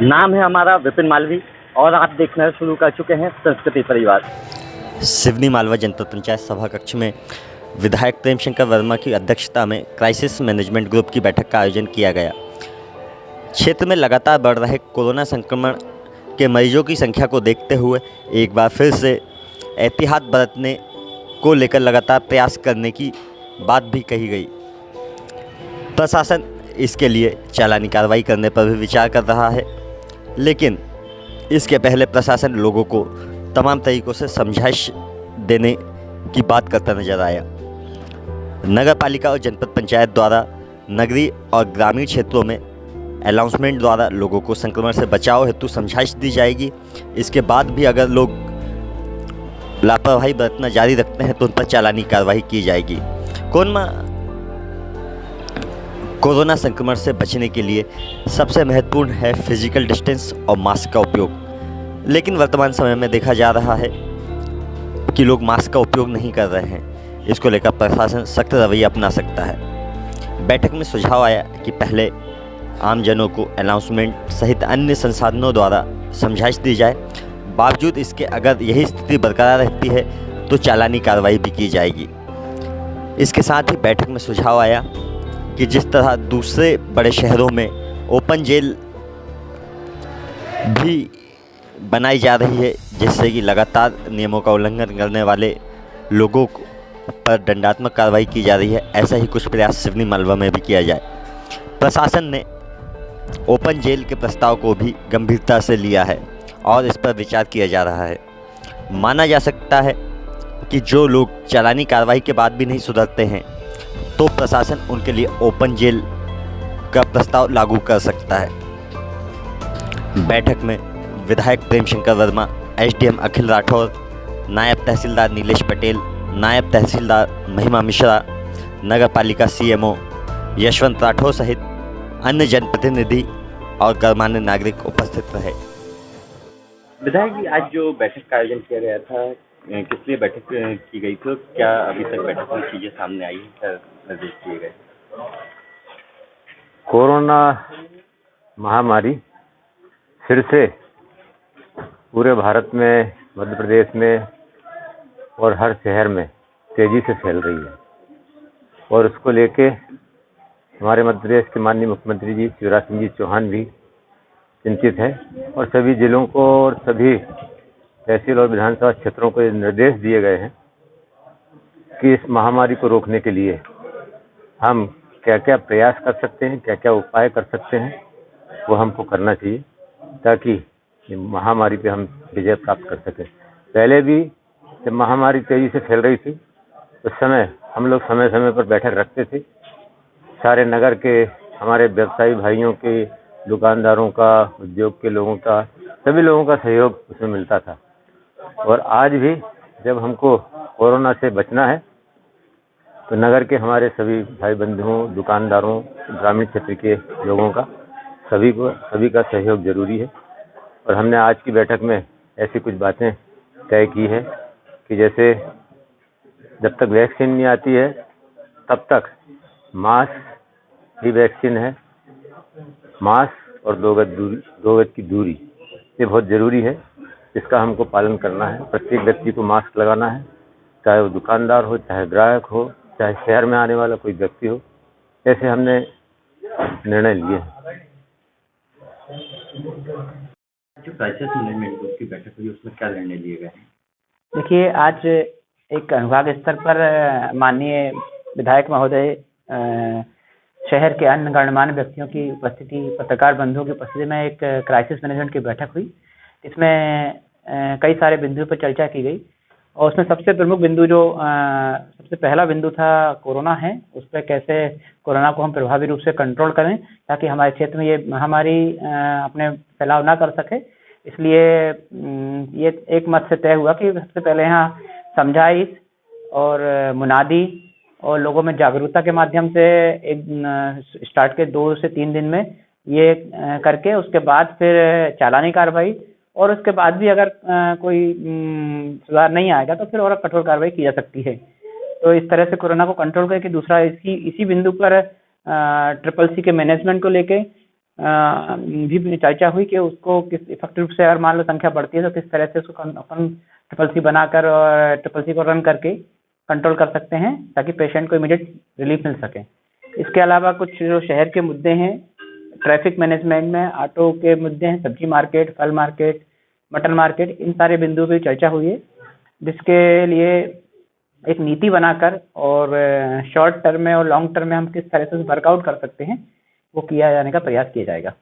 नाम है हमारा विपिन मालवी और आप देखना शुरू कर चुके हैं संस्कृति परिवार। सिवनी मालवा जनपद पंचायत सभा कक्ष में विधायक प्रेमशंकर वर्मा की अध्यक्षता में क्राइसिस मैनेजमेंट ग्रुप की बैठक का आयोजन किया गया। क्षेत्र में लगातार बढ़ रहे कोरोना संक्रमण के मरीजों की संख्या को देखते हुए एक बार फिर से एहतियात बरतने को लेकर लगातार प्रयास करने की बात भी कही गई। प्रशासन इसके लिए चालानी कार्रवाई करने पर भी विचार कर रहा है, लेकिन इसके पहले प्रशासन लोगों को तमाम तरीक़ों से समझाइश देने की बात करता नजर आया। नगर पालिका और जनपद पंचायत द्वारा नगरीय और ग्रामीण क्षेत्रों में अनाउंसमेंट द्वारा लोगों को संक्रमण से बचाव हेतु समझाइश दी जाएगी। इसके बाद भी अगर लोग लापरवाही बरतना जारी रखते हैं तो उन पर चालानी कार्रवाई की जाएगी। कोरोना संक्रमण से बचने के लिए सबसे महत्वपूर्ण है फिजिकल डिस्टेंस और मास्क का उपयोग, लेकिन वर्तमान समय में देखा जा रहा है कि लोग मास्क का उपयोग नहीं कर रहे हैं। इसको लेकर प्रशासन सख्त रवैया अपना सकता है। बैठक में सुझाव आया कि पहले आमजनों को अनाउंसमेंट सहित अन्य संसाधनों द्वारा समझाइश दी जाए। बावजूद इसके अगर यही स्थिति बरकरार रहती है तो चालानी कार्रवाई भी की जाएगी। इसके साथ ही बैठक में सुझाव आया कि जिस तरह दूसरे बड़े शहरों में ओपन जेल भी बनाई जा रही है, जिससे कि लगातार नियमों का उल्लंघन करने वाले लोगों पर दंडात्मक कार्रवाई की जा रही है, ऐसा ही कुछ प्रयास सिवनी मालवा में भी किया जाए। प्रशासन ने ओपन जेल के प्रस्ताव को भी गंभीरता से लिया है और इस पर विचार किया जा रहा है। माना जा सकता है कि जो लोग चालानी कार्रवाई के बाद भी नहीं सुधरते हैं तो प्रशासन उनके लिए ओपन जेल का प्रस्ताव लागू कर सकता है। बैठक में विधायक प्रेमशंकर वर्मा, एसडीएम अखिल राठौर, नायब तहसीलदार नीलेश पटेल, नायब तहसीलदार महिमा मिश्रा, नगर पालिका सीएमओ यशवंत राठौर सहित अन्य जनप्रतिनिधि और गणमान्य नागरिक उपस्थित रहे। विधायक जी, आज जो बैठक का आयोजन किया गया था, किस लिए बैठक की गई थी? क्या अभी तक बैठक में चीजें सामने आई हैं? क्या निर्देश दिए गए? कोरोना महामारी फिर से पूरे भारत में, मध्य प्रदेश में और हर शहर में तेजी से फैल रही है और उसको लेके हमारे मध्य प्रदेश के माननीय मुख्यमंत्री जी शिवराज सिंह जी चौहान भी चिंतित है और सभी जिलों को और सभी तहसील और विधानसभा क्षेत्रों को निर्देश दिए गए हैं कि इस महामारी को रोकने के लिए हम क्या क्या प्रयास कर सकते हैं, क्या क्या उपाय कर सकते हैं, वो हमको करना चाहिए ताकि महामारी पे हम विजय प्राप्त कर सकें। पहले भी जब महामारी तेजी से फैल रही थी उस समय हम लोग समय समय पर बैठक रखते थे। सारे नगर के हमारे व्यवसायी भाइयों के, दुकानदारों का, उद्योग के लोगों का, सभी लोगों का सहयोग उसमें मिलता था। और आज भी जब हमको कोरोना से बचना है तो नगर के हमारे सभी भाई बंधुओं, दुकानदारों, ग्रामीण क्षेत्र के लोगों का, सभी का सहयोग जरूरी है। और हमने आज की बैठक में ऐसी कुछ बातें तय की है कि जैसे जब तक वैक्सीन नहीं आती है तब तक मास्क ही वैक्सीन है। मास्क और 2 गज की दूरी ये बहुत ज़रूरी है, इसका हमको पालन करना है। प्रत्येक व्यक्ति को मास्क लगाना है, चाहे वो दुकानदार हो, चाहे ग्राहक हो, चाहे शहर में आने वाला कोई व्यक्ति हो। ऐसे हमने निर्णय लिए हैं। जो क्राइसिस मैनेजमेंट ग्रुप की बैठक हुई उसमें क्या निर्णय लिए गए हैं? देखिए, आज एक अनुभाग स्तर पर माननीय विधायक महोदय, शहर के अन्य गणमान्य व्यक्तियों की उपस्थिति, पत्रकार बंधुओं की उपस्थिति में एक क्राइसिस मैनेजमेंट की बैठक हुई। इसमें कई सारे बिंदुओं पर चर्चा की गई और उसमें सबसे प्रमुख बिंदु जो सबसे पहला बिंदु था कोरोना है, उस पर कैसे कोरोना को हम प्रभावी रूप से कंट्रोल करें ताकि हमारे क्षेत्र में ये महामारी अपने फैलाव ना कर सके। इसलिए ये एक मत से तय हुआ कि सबसे पहले यहाँ समझाइश और मुनादी और लोगों में जागरूकता के माध्यम से एक स्टार्ट के 2 से 3 दिन में ये करके उसके बाद फिर चालानी कार्रवाई और उसके बाद भी अगर कोई सुधार नहीं आएगा तो फिर और कठोर कार्रवाई की जा सकती है। तो इस तरह से कोरोना को कंट्रोल करके दूसरा इसी बिंदु पर ट्रिपल सी के मैनेजमेंट को लेके भी चर्चा हुई कि उसको किस इफेक्टिव रूप से अगर मान लो संख्या बढ़ती है तो किस तरह से उसको अपन ट्रिपल सी बनाकर और ट्रिपल सी को रन करके कंट्रोल कर सकते हैं ताकि पेशेंट को इमीडिएट रिलीफ मिल सके। इसके अलावा कुछ जो शहर के मुद्दे हैं, ट्रैफिक मैनेजमेंट में ऑटो के मुद्दे हैं, सब्जी मार्केट, फल मार्केट, मटन मार्केट, इन सारे बिंदुओं पर चर्चा हुई है, जिसके लिए एक नीति बनाकर और शॉर्ट टर्म में और लॉन्ग टर्म में हम किस तरह से वर्कआउट कर सकते हैं वो किया जाने का प्रयास किया जाएगा।